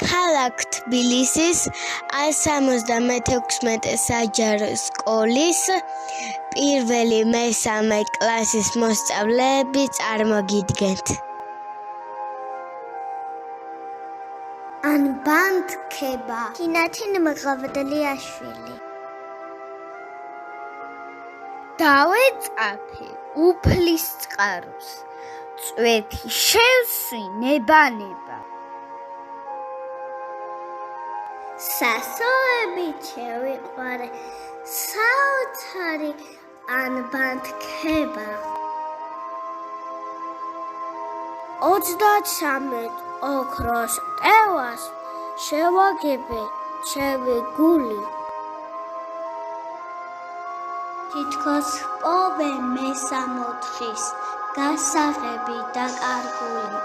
ქალაქ თბილისის 176 საჯარო სკოლის პირველი მესამე კლასის მოსწავლეები წარმოგიდგენთ. ანბანთქება კინათინ მღავდლიაშვილი დავეწაფე უფლის წყაროს წვეთი შევსვი ნებანება სასოებით შევიყვარე საოცარი ანბანთქება 33 ოქროს ტევას შევაგებე ჩემი გული თითქოს პოვე მესამოთხის გასაღები დაკარგული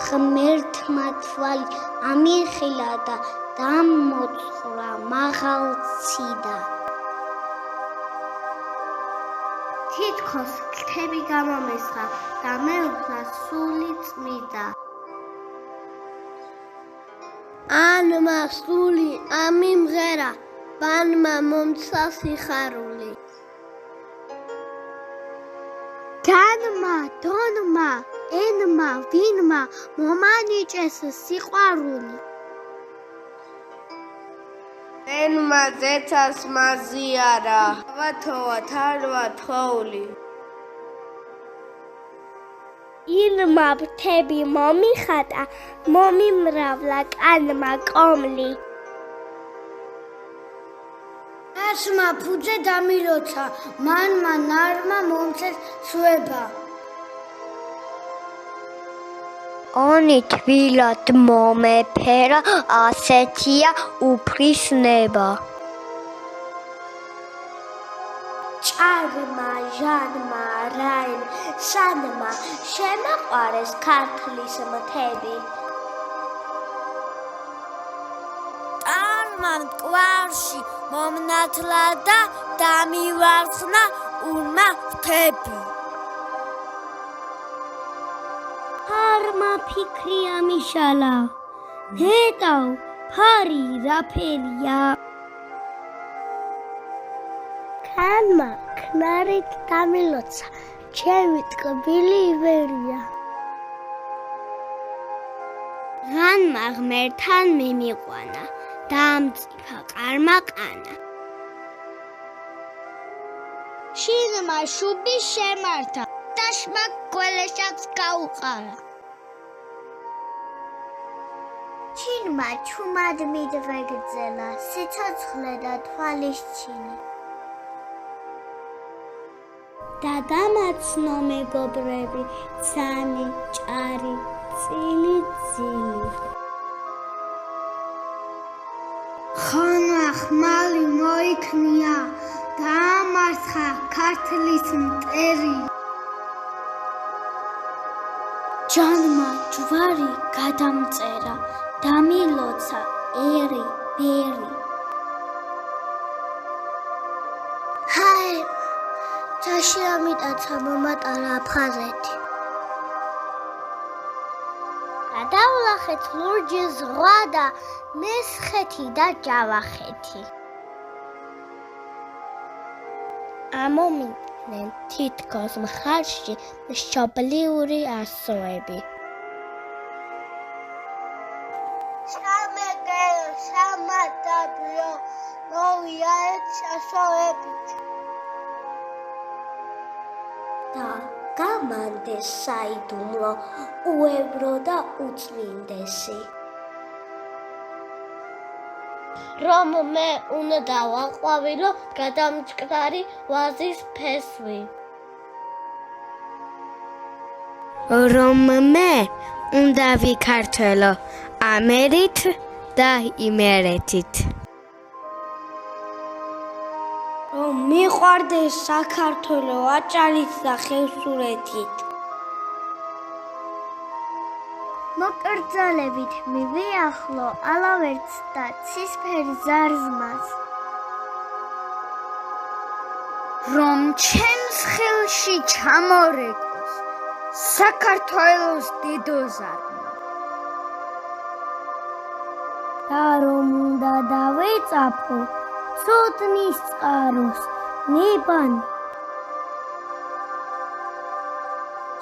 ღმერთმა თვალი ამიხილა და დამოწყვრა მაღალციდა თითქოს ხები გამომესხა და მეუფლა სული წმიდა ანმა სული ამიმღერა ბანმა მომცა სიხარული განმა დონმა ენმა ვინმა მომანიჭეს სიყვარული ენმა ზეცას მაზიარა ვათოვა თარვა თოვლი ილმა ფრთები მომიხატა მომიმრავლა კანმა კომლი ასმა ფუძე დამილოცა მანმა ნარმა მომცეს სვება ონი თვილად მომეფერა ასეთია უფრისნება ჭარმა ჟანმა რაიმ სანმა შემაყვარეს ქართლის მთები ტარმა მტკვარში მომნათლა და დამივარცხნა ურმა ფრთები არმა ფიქრი ამიშალა ნეტავ ფარი რაფერია კანმა ქნარით დამილოცა ჩემი ტკბილი ივერია რანმა ღმერთთან მიმიყვანა დამწიფა კარმა კანა შინმა შუბი შემართა დაშმა გველეშაც გაუყარა ჩინმა ჩუმად მიდვეგძელა სიცოცხლე და თვალის ჩინი და დამაცნო მეგობრები ცანი ჭარი წილი ძილი ხანა ხმალი მოიქნია დაამარცხა ქართლის მტერი ჯანმა ჯვარი გადამწერა დამილოცა ერი ბერი ჰაი ჩაში ამიტაცა მომატარა აფხაზეთი გადავლახეთ ლურჯი ზღვა და მესხეთი და ჯავახეთი ამომიდნენ თითქოს მხარში მშობლიური ასოები სამეგეო სამადაბლო მოვიარეთ სასოებით და გამანდეს საიდუმლო უებრო და უწმინდესი რომ მე უნდა ვაყვავილო გადამჭკარი ვაზის ფესვი რომ მე უნდა ვიქართველო ამერით და იმერეთით რომ მიყვარდეს საქართველო აჭარით და ხევსურეთით მოკრძალებით მივიახლო ალავერts და ცისფერ ზარზმას რომ ჩემს ხელში ჩამორეკოს საქართველოს დიდოზარმა. და რომ უნდა დავეწაფო ცოდნის წყაროს ნებანი.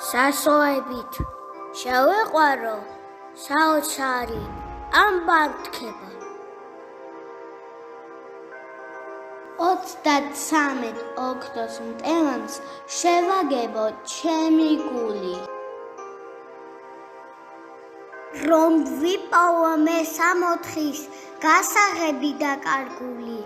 სასოებით შევეყვარო საოცარი ამბართქება. 33 ოქტოს მტევანს შევაგებო ჩემი გული. რომ ვიპოვო მე 64-ის გასაღები და კარგული.